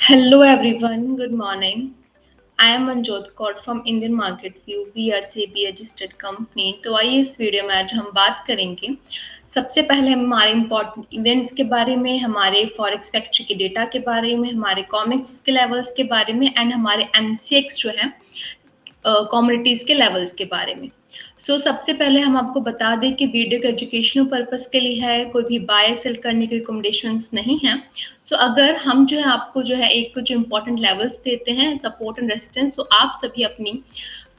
Hello everyone, good morning. I am Manjot Kaur from Indian Market View. We are SEBI registered company. तो आइए इस video में आज हम बात करेंगे। सबसे पहले हम हमारे इम्पोर्टेंट इवेंट्स के बारे में, हमारे फॉरेक्स फैक्ट्री के डेटा के बारे में, हमारे कॉमिक्स के लेवल्स के बारे में एंड हमारे एमसीएक्स जो है कम्युनिटीज़ के लेवल्स के बारे में। सबसे पहले हम आपको बता दें कि वीडियो के एजुकेशनल पर्पस के लिए है, कोई भी बाय सेल करने की रिकमेंडेशंस नहीं है। अगर हम जो है आपको जो है एक कुछ इंपॉर्टेंट लेवल्स देते हैं सपोर्ट एंड रेजिस्टेंस, तो आप सभी अपनी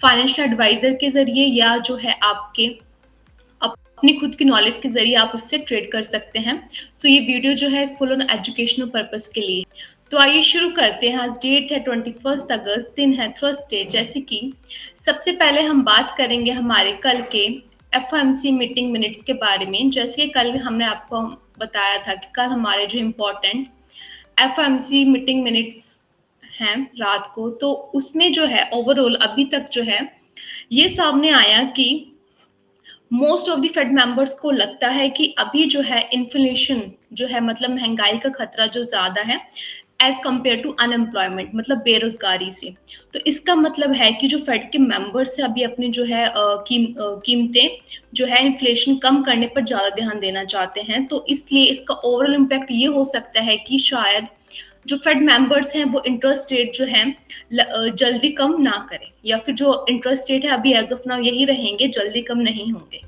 फाइनेंशियल एडवाइजर के ज़रिए या जो है आपके अपनी खुद की नॉलेज के ज़रिए आप उससे ट्रेड कर सकते हैं। ये वीडियो जो है फुल ऑन एजुकेशनल पर्पस के लिए। तो आइए शुरू करते हैं। आज डेट है 21 अगस्त, दिन है थर्सडे। जैसे कि सबसे पहले हम बात करेंगे हमारे कल के एफओएमसी मीटिंग मिनट्स के बारे में। जैसे कि कल हमने आपको बताया था कि कल हमारे जो इम्पोर्टेंट एफओएमसी मीटिंग मिनट्स हैं रात को, तो उसमें जो है ओवरऑल अभी तक जो है ये सामने आया कि most of the Fed members को लगता है कि अभी जो है इन्फ्लेशन जो है, मतलब महंगाई का खतरा जो ज़्यादा है एज कम्पेयर टू अनएम्प्लॉयमेंट, मतलब बेरोजगारी से। तो इसका मतलब है कि जो फेड के मेंबर्स है अभी अपनी जो है कीमतें जो है इन्फ्लेशन कम करने पर ज़्यादा ध्यान देना चाहते हैं। तो इसलिए इसका ओवरऑल इम्पैक्ट ये हो सकता है कि शायद जो फेड मेंबर्स हैं वो इंटरेस्ट रेट जो है जल्दी कम ना करें, या फिर जो इंटरेस्ट रेट है अभी एज ऑफ नाउ यही रहेंगे, जल्दी कम नहीं होंगे।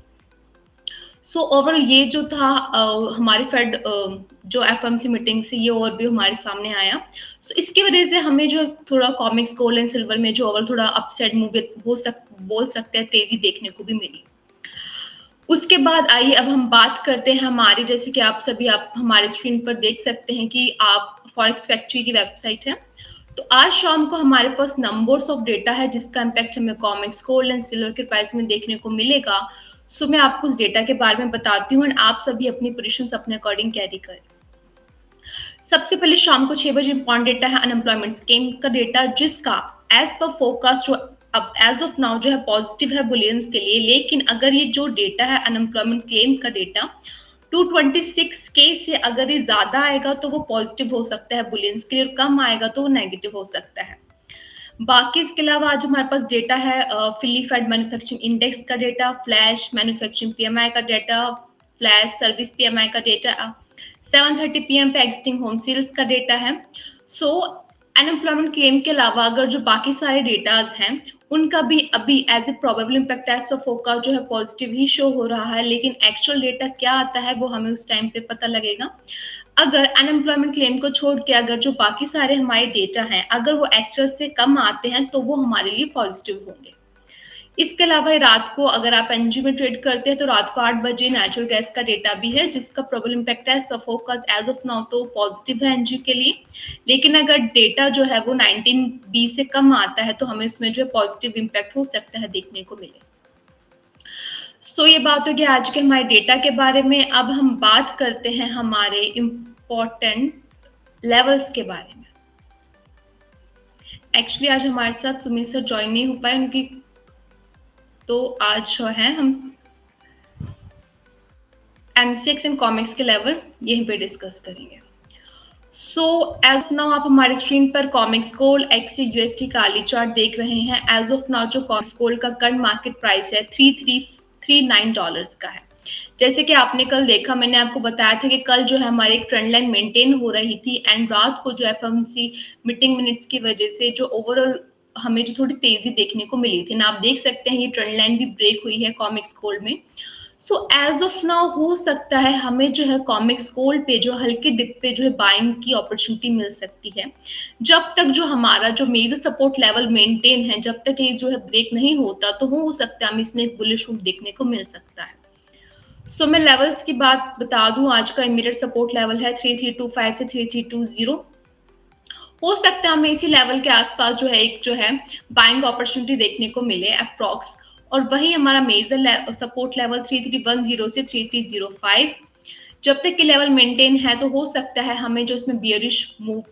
ओवरऑल ये जो था हमारी फेड जो एफएमसी मीटिंग से ये और भी हमारे सामने आया। इसकी वजह से हमें जो थोड़ा कॉमिक्स गोल्ड एंड सिल्वर में जो ओवरऑल थोड़ा अपसाइड मूव बोल सकते हैं तेजी देखने को भी मिली। उसके बाद आइए अब हम बात करते हैं हमारी, जैसे कि आप हमारे स्क्रीन पर देख सकते हैं कि आप फॉरेक्स फैक्ट्री की वेबसाइट है। तो आज शाम को हमारे पास नंबर्स ऑफ डेटा है जिसका इम्पैक्ट हमें कॉमिक्स गोल्ड एंड सिल्वर के प्राइस में देखने को मिलेगा। मैं आपको उस डेटा के बारे में बताती हूँ एंड आप सभी अपनी पोजीशंस अपने अकॉर्डिंग कैरी करें। सबसे पहले शाम को 6 बजे इंपॉर्टेंट डेटा है अनएम्प्लॉयमेंट स्कीम का डेटा, जिसका एज पर फोरकास्ट जो अब एज ऑफ नाउ जो है पॉजिटिव है बुलियंस के लिए। लेकिन अगर ये जो डेटा है अनएम्प्लॉयमेंट क्लेम का डेटा 226 के से अगर ये ज्यादा आएगा तो वो पॉजिटिव हो सकता है बुलियंस के लिए, और कम आएगा तो वो नेगेटिव हो सकता है। बाकी इसके अलावा आज हमारे पास डेटा है फिली फेड मैन्युफैक्चरिंग इंडेक्स का डेटा, फ्लैश मैन्युफैक्चरिंग पीएमआई का डेटा, फ्लैश सर्विस पीएमआई का डेटा, 7:30 पीएम पे एग्जिस्टिंग होम सेल्स का डेटा है। सो अनएम्प्लॉयमेंट क्लेम के अलावा अगर जो बाकी सारे डेटाज हैं उनका भी अभी as a probable impact as पर फोकस जो है पॉजिटिव ही शो हो रहा है। लेकिन एक्चुअल डेटा क्या आता है वो हमें उस टाइम पे पता लगेगा। अगर अनएम्प्लॉयमेंट क्लेम को छोड़ के अगर जो बाकी सारे हमारे डेटा हैं अगर वो एक्चुअल से कम आते हैं तो वो हमारे लिए पॉजिटिव होंगे। इसके अलावा रात को अगर आप एनजी में ट्रेड करते हैं तो रात को 8 बजे नेचुरल गैस का डेटा भी है जिसका प्रोबेबल इम्पैक्ट है फोकस एज ऑफ नाउ तो पॉजिटिव है एनजी के लिए। लेकिन अगर डेटा जो है वो 19 से कम आता है तो हमें इसमें जो है पॉजिटिव इम्पैक्ट हो सकता है देखने को मिले। ये बात हो गई आज के हमारे डेटा के बारे में। अब हम बात करते हैं हमारे इम्पोर्टेंट लेवल्स के बारे में। एक्चुअली आज हमारे साथ सुमित सर ज्वाइन नहीं हो पाए उनकी, तो आज जो है हम एमसीएक्स एंड कॉमिक्स के लेवल यहीं पे डिस्कस करेंगे। एज ऑफ नाउ आप हमारे स्क्रीन पर कॉमिक्स गोल्ड एक्सी यूएसडी का आर्ली चार्ट देख रहे हैं। एज ऑफ नाउ जो कॉमिक्स गोल्ड का करंट मार्केट प्राइस है $3339 का है। जैसे कि आपने कल देखा, मैंने आपको बताया था कि कल जो है हमारी एक ट्रेंड लाइन मेंटेन हो रही थी एंड रात को जो एफएमसी मीटिंग मिनट्स की वजह से जो ओवरऑल हमें जो थोड़ी तेजी देखने को मिली थी ना, आप देख सकते हैं ये ट्रेंड लाइन भी ब्रेक हुई है कॉमिक्स गोल्ड में। एज ऑफ नाउ हो सकता है हमें जो है कॉमिक्स गोल्ड पे जो हल्के डिप पे जो है बाइंग की अपॉर्चुनिटी मिल सकती है। जब तक जो हमारा जो मेजर सपोर्ट लेवल मेंटेन है, जब तक ये जो है ब्रेक नहीं होता तो हो सकता है हमें इसमें एक बुलिश रूट देखने को मिल सकता है। मैं लेवल्स की बात बता दूं, आज का इमीडिएट सपोर्ट लेवल है 3325 से 3320। हो सकता है हमें इसी लेवल के आसपास जो है एक जो है बाइंग अपॉर्चुनिटी देखने को मिले अप्रॉक्स। और वही हमारा मेजर सपोर्ट लेवल 3310 से 3305। जब तक कि लेवल मेंटेन है तो हो सकता है हमें जो इसमें बियरिश मूव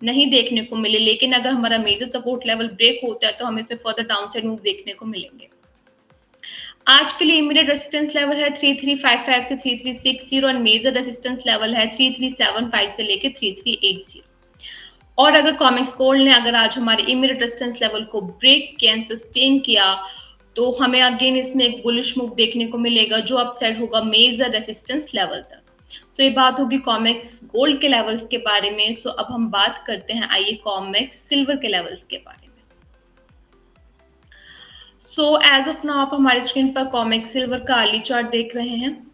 नहीं देखने को मिले। लेकिन अगर हमारा मेजर सपोर्ट लेवल ब्रेक होता है तो हमें इसमें फर्दर डाउनसाइड मूव देखने को मिलेंगे। आज के लिए इमीडिएट रेजिस्टेंस लेवल है 3355 से 3360 और मेजर रेजिस्टेंस लेवल है 3375 से लेके 3380। और अगर कॉमेक्स गोल्ड ने अगर आज हमारे इमीडिएट रेजिस्टेंस लेवल को ब्रेक किया एंड सस्टेन किया, तो हमें अगेन इसमें एक बुलिश मूव देखने को मिलेगा जो अपसाइड होगा मेजर रेजिस्टेंस लेवल तक। तो ये बात होगी कॉमेक्स गोल्ड के लेवल्स के बारे में। सो अब हम बात करते हैं, आइए कॉमेक्स सिल्वर के लेवल्स के बारे में। सो एज ऑफ नाउ आप हमारी स्क्रीन पर कॉमेक्स सिल्वर का अर्ली चार्ट देख रहे हैं।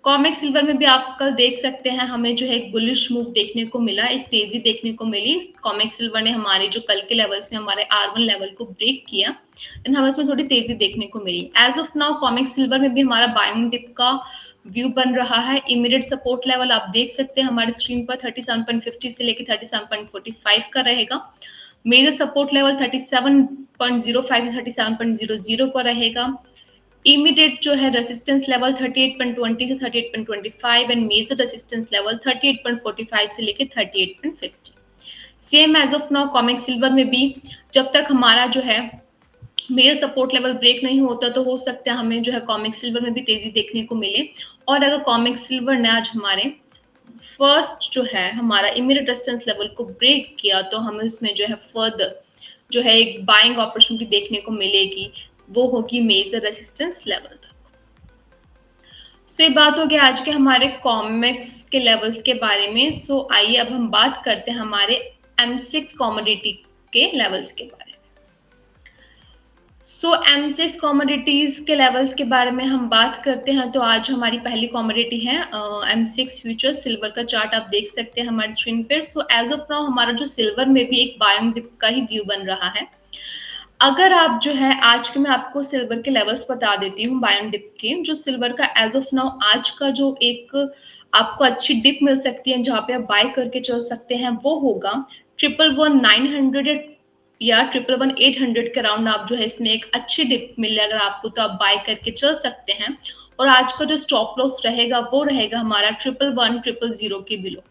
कॉमेक्स सिल्वर में भी आप कल देख सकते हैं, हमें जो है एक बुलिश मूव देखने को मिला, एक तेजी देखने को मिली। कॉमेक्स सिल्वर ने हमारे जो कल के लेवल्स में हमारे R1 लेवल को ब्रेक किया एंड हमें इसमें थोड़ी तेजी देखने को मिली। As of now Comex silver में भी हमारा बाइंग डिप का व्यू बन रहा है। इमीडिएट सपोर्ट लेवल आप देख सकते हैं हमारी स्क्रीन पर 37.50 से लेकर 37.45 का रहेगा। मेजर सपोर्ट लेवल 37.05 से 37.00 का रहेगा। इमीडिएट जो है रेसिस्टेंस लेवल 38.20 से 38.25 एंड मेजर रेसिस्टेंस लेवल 38.45 से लेके 38.50। Same as of now Comex silver में भी जब तक हमारा जो है मेजर सपोर्ट लेवल ब्रेक नहीं होता, तो हो सकता है हमें जो है कॉमेक्स सिल्वर में भी तेजी देखने को मिले। और अगर कॉमेक्स सिल्वर ने आज हमारे फर्स्ट जो है हमारा इमीडिएट रेजिस्टेंस लेवल को ब्रेक किया, तो हमें उसमें जो है फर्दर जो है एक बाइंग अपॉर्चुनिटी देखने को मिलेगी, वो होगी मेजर रेजिस्टेंस लेवल तक। सो ये बात हो गया आज के हमारे कॉमेक्स के लेवल्स के बारे में। सो आइए अब हम बात करते हैं हमारे M6 कमोडिटी के लेवल्स के बारे में। सो M6 कमोडिटीज के लेवल्स के बारे में हम बात करते हैं, तो आज हमारी पहली कमोडिटी है M6 फ्यूचर सिल्वर का चार्ट आप देख सकते हैं हमारी स्क्रीन पर। सो एज ऑफ नाउ हमारा जो सिल्वर में भी एक बाइंग डिप का ही व्यू बन रहा है। अगर आप जो है आज के मैं आपको सिल्वर के लेवल्स बता देती हूँ बाइंग डिप के। जो सिल्वर का एज ऑफ नाउ आज का जो एक आपको अच्छी डिप मिल सकती है जहाँ पे आप बाय करके चल सकते हैं, वो होगा 111,900 या 111,800 के अराउंड। आप जो है इसमें एक अच्छी डिप मिले अगर आपको, तो आप बाय करके चल सकते हैं। और आज का जो स्टॉप लॉस रहेगा वो रहेगा हमारा 111,000 के बिलो।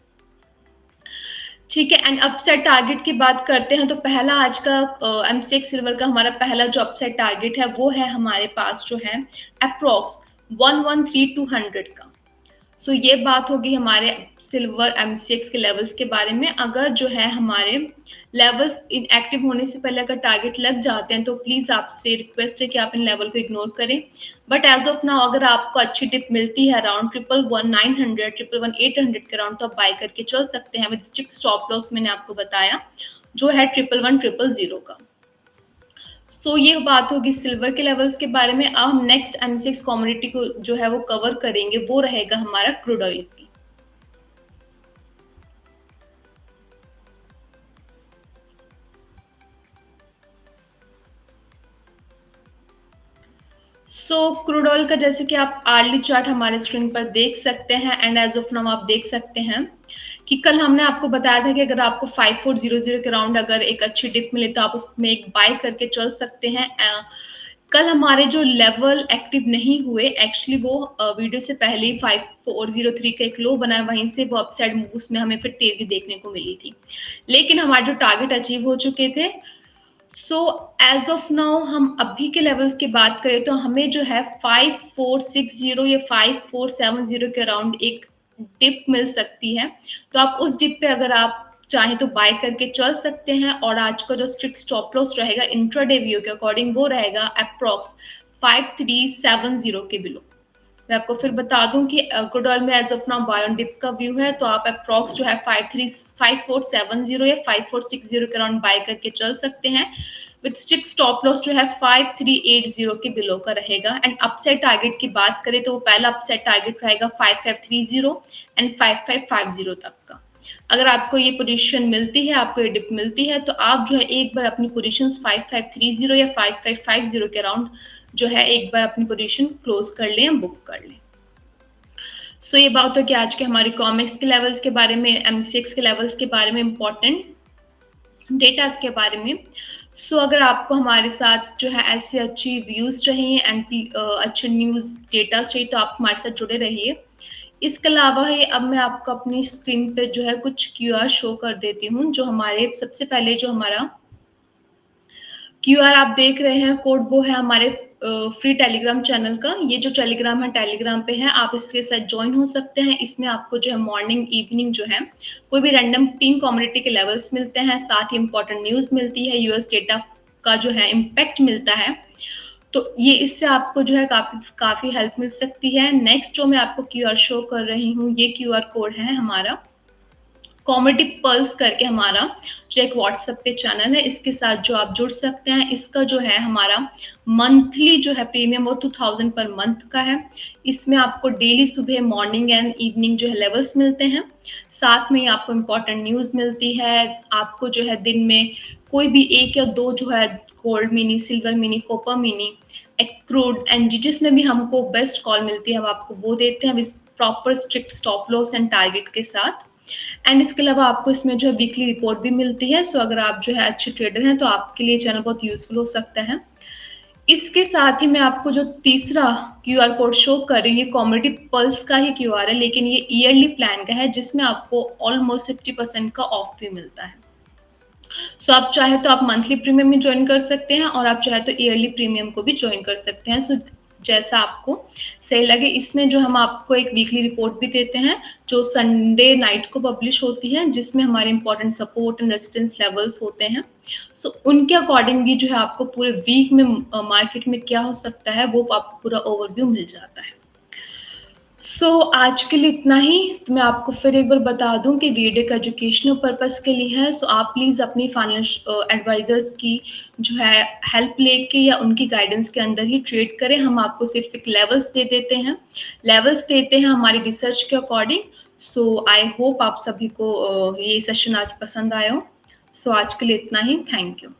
ठीक है, एंड अपसाइड टारगेट की बात करते हैं, तो पहला आज का M6 सिल्वर का हमारा पहला जो अपसाइड टारगेट है वो है हमारे पास जो है अप्रॉक्स 113,200 का। सो ये बात होगी हमारे सिल्वर M6 के लेवल्स के बारे में। अगर जो है हमारे लेवल्स इनएक्टिव होने से पहले अगर टारगेट लग जाते हैं, तो प्लीज़ आपसे रिक्वेस्ट है कि आप इन लेवल को इग्नोर करें। बट एज ऑफ नाउ अगर आपको अच्छी टिप मिलती है अराउंड 111,900 111,800 के अराउंड, तो आप बाय करके चल सकते हैं विद स्ट्रिक्ट स्टॉप लॉस मैंने आपको बताया जो है 111,000 का। सो ये बात होगी सिल्वर के लेवल्स के बारे में। अब हम नेक्स्ट M6 कमोडिटी को जो है वो कवर करेंगे, वो रहेगा हमारा क्रूड ऑयल की। सो क्रूड ऑयल का जैसे कि आप आर्ली चार्ट हमारे स्क्रीन पर देख सकते हैं एंड एज ऑफ नाउ आप देख सकते हैं कि कल हमने आपको बताया था कि अगर आपको 5400 के राउंड अगर एक अच्छी डिप मिले तो आप उसमें एक बाय करके चल सकते हैं। कल हमारे जो लेवल एक्टिव नहीं हुए, एक्चुअली वो वीडियो से पहले ही 5403 का एक लो बना है, वहीं से वो अपसाइड मूव उसमें हमें फिर तेजी देखने को मिली थी, लेकिन हमारे जो टारगेट अचीव हो चुके थे। सो एज ऑफ नाउ हम अभी के लेवल्स की बात करें तो हमें जो है 5460 या 5470 के अराउंड एक डिप मिल सकती है। तो आप उस डिप पे अगर आप चाहें तो बाय करके चल सकते हैं। और आज का जो स्ट्रिक्ट स्टॉप लॉस रहेगा इंट्राडे व्यू के अकॉर्डिंग, वो रहेगा अप्रॉक्स 5370 के बिलो। मैं आपको फिर बता दूं कि क्रूड ऑयल में as of now buy on dip का व्यू है, तो आप अप्रॉक्स जो है 5470 या 5460 के अराउंड बाय करके चल सकते हैं विद स्ट्रिक्ट स्टॉप लॉस जो है 5380 के बिलो का रहेगा। एंड अपसाइड टारगेट की बात करें तो वो पहला अपसाइड टारगेट रहेगा 5530 एंड 5550 तक का। अगर आपको ये पोजीशन मिलती है, आपको ये डिप मिलती है, तो आप जो है एक बार अपनी पोजीशंस 5530 या 5550 के अराउंड जो है एक बार अपनी पोजीशन क्लोज कर लें, बुक कर लें। सो ये बात हो कि आज के हमारे कॉमिक्स के लेवल्स के बारे में, M6 के लेवल्स के बारे में, इंपॉर्टेंट डेटास के बारे में। सो अगर आपको हमारे साथ जो है ऐसे अच्छी व्यूज़ चाहिए एंड अच्छे न्यूज़ डेटा चाहिए, तो आप हमारे साथ जुड़े रहिए। इसके अलावा ही अब मैं आपको अपनी स्क्रीन पे जो है कुछ QR शो कर देती हूँ, जो हमारे सबसे पहले जो हमारा क्यूआर आप देख रहे हैं कोड, वो है हमारे फ्री टेलीग्राम चैनल का। ये जो टेलीग्राम है, टेलीग्राम पे है, आप इसके साथ ज्वाइन हो सकते हैं। इसमें आपको जो है मॉर्निंग इवनिंग जो है कोई भी रैंडम 3 कम्युनिटी के लेवल्स मिलते हैं, साथ ही इंपॉर्टेंट न्यूज़ मिलती है, यूएस डेटा का जो है इम्पैक्ट मिलता है। तो ये इससे आपको जो है काफ़ी हेल्प मिल सकती है। नेक्स्ट जो मैं आपको क्यूआर शो कर रही हूँ, ये क्यूआर कोड है हमारा कॉमेडी पल्स करके, हमारा जो एक व्हाट्सएप पे चैनल है, इसके साथ जो आप जुड़ सकते हैं। इसका जो है हमारा मंथली जो है प्रीमियम वो 2000 पर मंथ का है। इसमें आपको डेली सुबह मॉर्निंग एंड इवनिंग जो है लेवल्स मिलते हैं, साथ में ही आपको इम्पोर्टेंट न्यूज़ मिलती है। आपको जो है दिन में कोई भी 1 या 2 जो है gold mini, silver mini, copper mini, accrued and जिसमें भी हमको बेस्ट कॉल मिलती है हम आपको वो देते हैं, with proper strict stop loss and target के साथ। एंड इसके अलावा आपको इसमें जो है वीकली रिपोर्ट भी मिलती है। सो अगर आप जो है अच्छे ट्रेडर हैं तो आपके लिए चैनल बहुत यूजफुल हो सकता है। इसके साथ ही मैं आपको जो तीसरा क्यूआर कोड शो कर रही हूँ, ये कॉमेडी पल्स का ही क्यूआर है, लेकिन ये ईयरली प्लान का है, जिसमें आपको ऑलमोस्ट 50% का ऑफ भी मिलता है। सो आप चाहे तो आप मंथली प्रीमियम में ज्वाइन कर सकते हैं, और आप चाहे तो ईयरली प्रीमियम को भी ज्वाइन कर सकते हैं। सो जैसा आपको सही लगे। इसमें जो हम आपको एक वीकली रिपोर्ट भी देते हैं, जो संडे नाइट को पब्लिश होती है, जिसमें हमारे important support and resistance levels होते हैं। सो उनके अकॉर्डिंग भी जो है आपको पूरे वीक में मार्केट में क्या हो सकता है वो आपको पूरा ओवरव्यू मिल जाता है। आज के लिए इतना ही। तो मैं आपको फिर एक बार बता दूं कि वीडियो का एजुकेशनल पर्पस के लिए है। आप प्लीज़ अपनी एडवाइजर्स की जो है हेल्प लेके या उनकी गाइडेंस के अंदर ही ट्रेड करें। हम आपको सिर्फ एक लेवल्स देते हैं हमारी रिसर्च के अकॉर्डिंग। आई होप आप सभी को ये सेशन आज पसंद आया हो। आज के लिए इतना ही। Thank you.